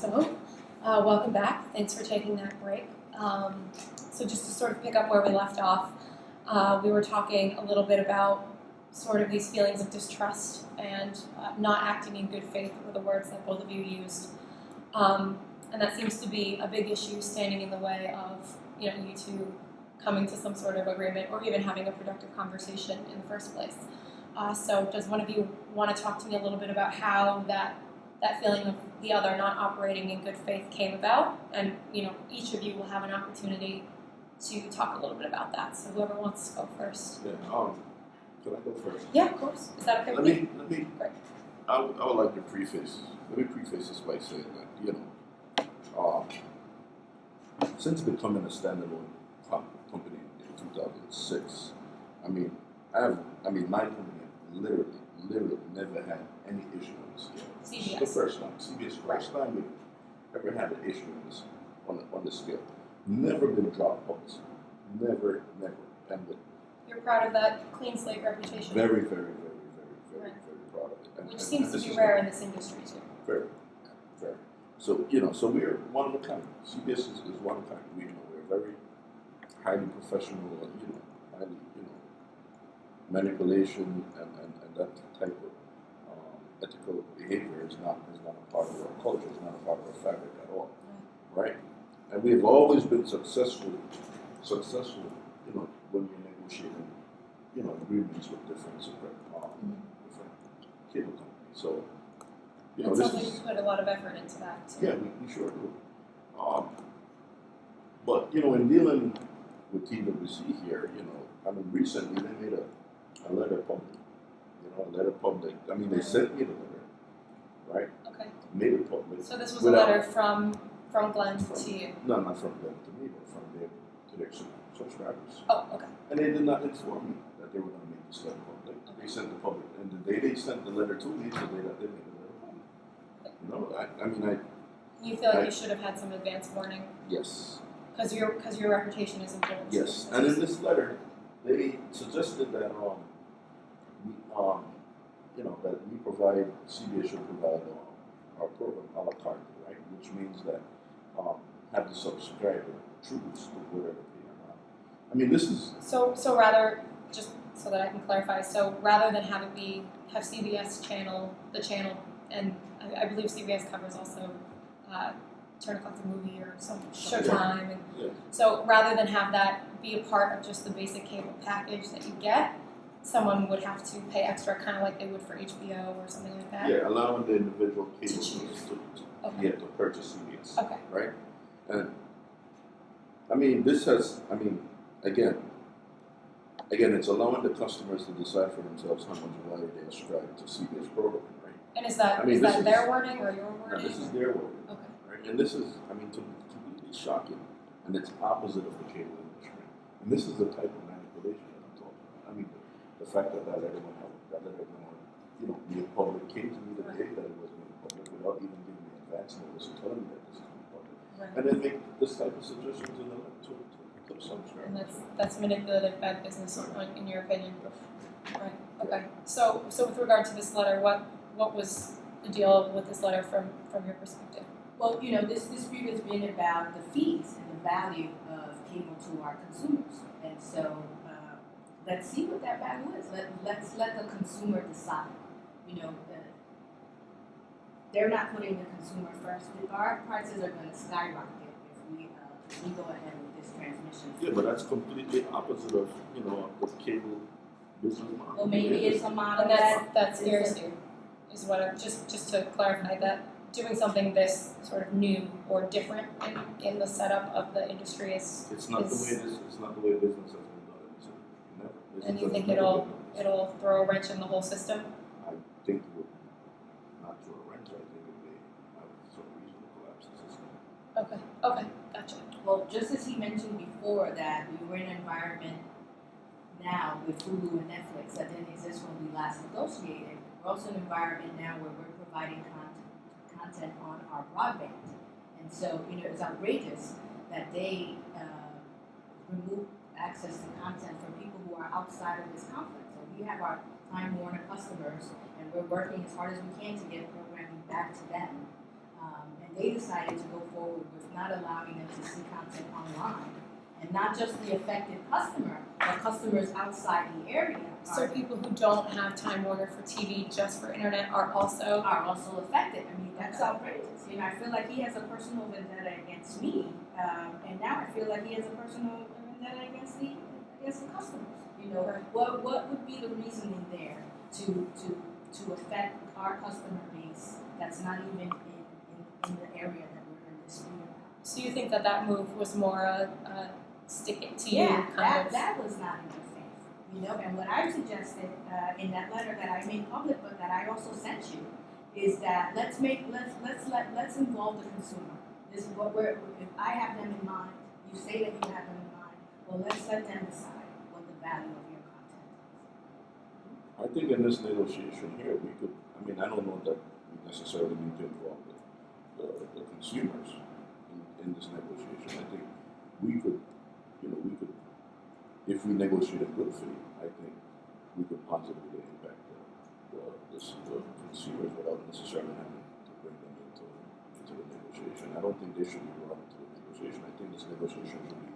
So, welcome back. Thanks for taking that break. So just to sort of pick up where we left off, we were talking a little bit about sort of these feelings of distrust and not acting in good faith were the words that both of you used. And that seems to be a big issue standing in the way of you two coming to some sort of agreement or even having a productive conversation in the first place. So does one of you want to talk to me a little bit about how that feeling of the other not operating in good faith came about? And each of you will have an opportunity to talk a little bit about that. So whoever wants to go first. Yeah. Can I go first? Yeah, of course. Is that okay with you? Let me. Great. I would like to preface. Let me preface this by saying that since becoming a standalone company in 2006, my company literally never had any issue on the scale. CBS. The first time, CBS, first time we ever had an issue on the scale. Never been dropped points. Never. And You're proud of that clean slate reputation. very proud of it. Which seems to be rare in this industry too. Very. So so we're one of a kind. CBS is one of a kind. We're very highly professional. Highly manipulation and that type of ethical behavior is not a part of our culture. It's not a part of our fabric at all, right? And we have always been successful. When we're negotiating, agreements with different cable companies. So, it sounds like you put a lot of effort into that too. Yeah, we sure do. But in dealing with TWC here, recently they made a letter public. They sent me the letter, right? Okay. Made it public. So this was a letter from Glenn to you? No, not from Glenn to me, but from their subscribers. Oh, okay. And they did not inform me that they were going to make this letter public. Okay. They sent the public, and the day they sent the letter to me, so they made the letter public. Okay. You feel like you should have had some advance warning? Yes. Because your reputation is important. Yes, and in this letter, they suggested that that we provide, CBS should provide our program a la carte, right? Which means that have the subscriber choose whatever they are. This is so rather, just so that I can clarify. So rather than have CBS channel the channel, and I believe CBS covers also 10 o'clock the movie or some Showtime. And so rather than have that be a part of just the basic cable package that you get, someone would have to pay extra, kind of like they would for HBO or something like that. Yeah, allowing the individual cable to purchase CBS. Okay. Right? And this has, again, it's allowing the customers to decide for themselves how much value they ascribe to CBS programming, right? And is that their wording or your wording? No, this is their wording. Okay. Right? And this is, completely shocking, and it's opposite of the cable industry. And this is the type of manipulation that I'm talking about. The fact that letter went out, made public came to me the day that it was made public without even giving me advance notice and telling me that this is made public. Right. And then make this type of suggestions in the letter to subscribe. And that's manipulative bad business, in your opinion. Right. Okay. So with regard to this letter, what was the deal with this letter from your perspective? Well, this dispute has been about the fees and the value of cable to our consumers, and so let's see what that value is. Let's let the consumer decide. They're not putting the consumer first. Our prices are going to skyrocket if we go ahead with this transmission. Yeah, but that's completely opposite of the cable business model. Well, maybe it's a model that scares you. Is what I'm just to clarify that doing something this sort of new or different in the setup of the industry is. It's not the way business has been done. Never. And you think it'll throw a wrench in the whole system? I think it would not throw a wrench. I think it may have some reason to collapse the system. Okay, gotcha. Well, just as he mentioned before that we're in an environment now with Hulu and Netflix that didn't exist when we last negotiated. We're also in an environment now where we're providing content on our broadband. And so, it's outrageous that they remove access to content from people who are outside of this conflict. So we have our Time Warner customers, and we're working as hard as we can to get programming back to them. And and they decided to go forward with not allowing them to see content online. And not just the affected customer, but customers outside the area So people who don't have Time Warner for TV, just for internet, are also affected. I mean, that's outrageous. You know, I feel like he has a personal vendetta against me, and now I feel like he has a personal vendetta against the customers. You know, what would be the reasoning there to affect our customer base that's not even in the area that we're in dispute about? So you think that move was more a stick it to you kind of? That was not in good faith. You know, and what I suggested in that letter that I made public, but that I also sent you, is that let's involve the consumer. This is what if I have them in mind, you say that you have them in mind, well, let's let them decide what the value of your content is. I think in this negotiation here, we could, I mean, I don't know that we necessarily need to involve the consumers in this negotiation. I think we could, if we negotiate in good faith, I think we could positively impact the consumers without necessarily having to bring them into the negotiation. I don't think they should be brought into the negotiation. I think this negotiation should be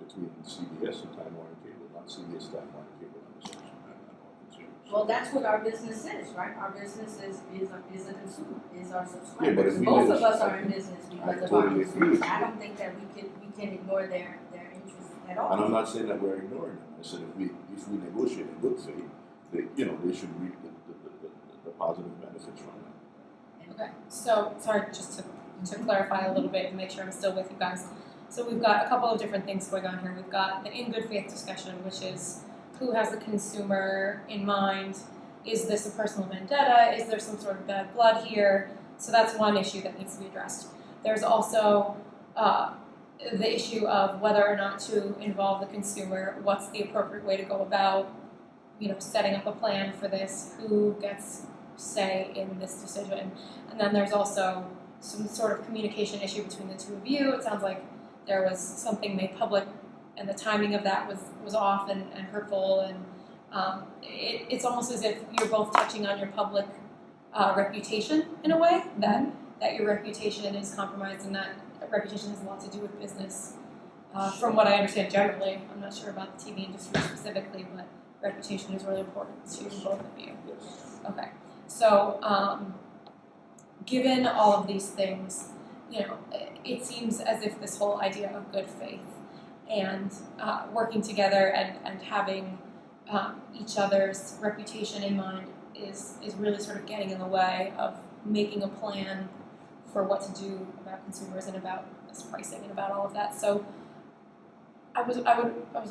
between CBS and Time Warner Cable, not CBS, Time Warner Cable, and all consumers. Well, that's what our business is, right? Our business is a consumer, is our subscribers. Yeah, but if we Both of us are in business because of our totally consumers. I don't think that we can ignore their interests at all. And I'm not saying that we're ignoring them. I said if we negotiate in good faith, they should reap the positive benefits from that. Okay, so sorry, just to clarify a little bit and make sure I'm still with you guys. So we've got a couple of different things going on here. We've got the in good faith discussion, which is who has the consumer in mind? Is this a personal vendetta? Is there some sort of bad blood here? So that's one issue that needs to be addressed. There's also the issue of whether or not to involve the consumer. What's the appropriate way to go about, setting up a plan for this? Who gets say in this decision? And then there's also some sort of communication issue between the two of you. It sounds like there was something made public and the timing of that was off and hurtful, and it's almost as if you're both touching on your public reputation in a way, that your reputation is compromised, and that reputation has a lot to do with business. From what I understand generally, I'm not sure about the TV industry specifically, but reputation is really important to both of you. Yes. Okay, so given all of these things, it seems as if this whole idea of good faith and working together and having each other's reputation in mind is really sort of getting in the way of making a plan for what to do about consumers and about this pricing and about all of that. So I was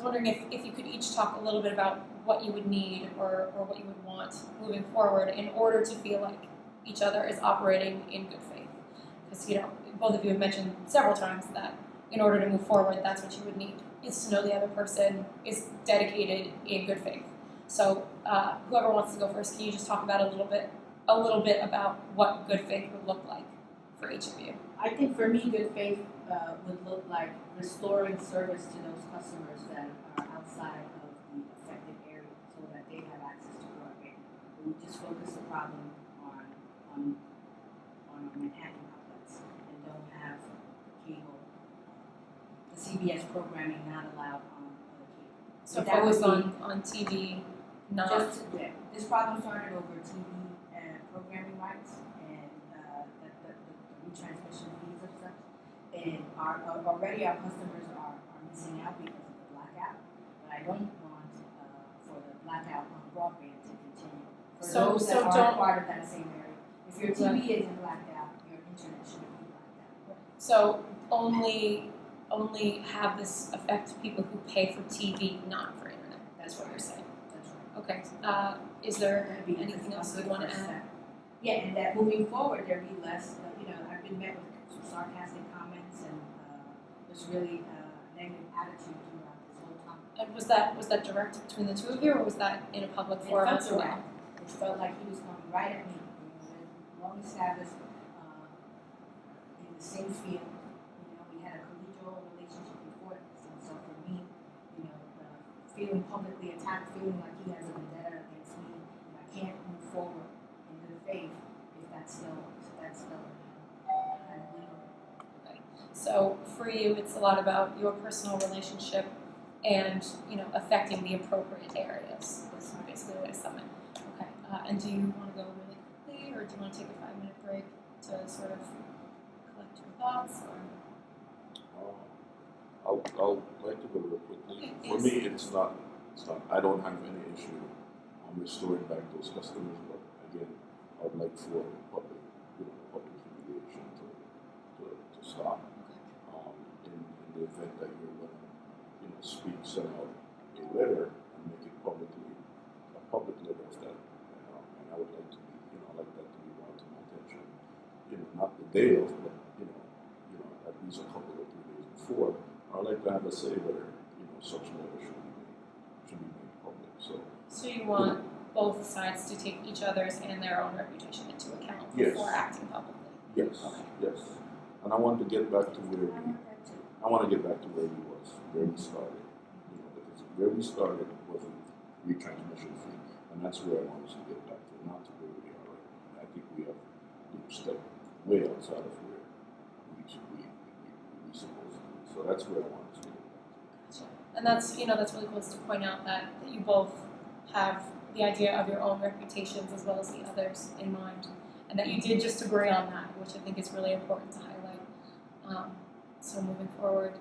wondering if you could each talk a little bit about what you would need or what you would want moving forward in order to feel like each other is operating in good faith. Because both of you have mentioned several times that in order to move forward, that's what you would need, is to know the other person is dedicated in good faith. So whoever wants to go first, can you just talk about a little bit about what good faith would look like for each of you? I think for me, good faith would look like restoring service to those customers that are outside of the affected area so that they have access to broadband. We just focus the problem on Manhattan outlets and don't have cable, the CBS programming not allowed on the cable. So focus on TV, not... This problem started over TV programming rights and the retransmission fees of such. And already our customers are missing out because of the blackout. But I don't want for the blackout on broadband to continue. For those that are part of that same area. If your TV isn't blacked out, your internet shouldn't be blacked out. So only have this affect people who pay for TV, not for internet. That's what you're saying. That's right. Okay. Is there anything else you want to add? Yeah, and that moving forward, there'll be less. I've been met with some sarcastic comments and just really negative attitude throughout this whole time. And was that direct between the two of you, or was that in a public forum as well? It felt like he was coming right at me. We're long established in the same field. We had a collegial relationship before this, and so for me, feeling publicly attacked, feeling like he has a vendetta against me, and I can't move forward in good faith if that's still. I kind of lead. So for you, it's a lot about your personal relationship and, affecting the appropriate areas. Is basically the way to sum it. Okay. And do you want to go really quickly, or do you want to take a 5-minute break to sort of collect your thoughts? Or I'll like to go real quickly. Okay, For yes. me, it's not. I don't have any issue restoring back those customers, but again, I would like for public, public humiliation to stop. In the event that you're going to, send out a letter and make it a public letter of that, and I would like to be, like that to be brought to my attention, not the day of, but at least a couple of 3 days before. I'd like to have a say whether, such letter should be made public. So you want both sides to take each other's and their own reputation into account Yes. before acting publicly? Yes, Okay. yes. And I want to get back to where I want that too. I want to get back to where we started. Because where we started was a retransmission fee, and that's where I want us to get back to, not to where we are right now. I think we have, stepped way outside of where we supposed to be. So that's where I want us to get back to. Gotcha. And that's really cool to point out that you both have the idea of your own reputations as well as the others in mind, and that you did just agree on that, which I think is really important to highlight. So moving forward,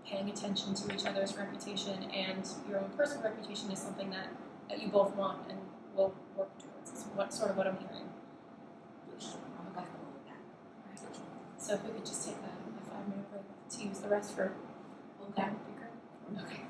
paying attention to each other's reputation and your own personal reputation is something that you both want and will work towards. Is what I'm hearing. Yes. I'm comfortable with that. Yes. So if we could just take a 5-minute break to use the restroom, that would be great. Okay.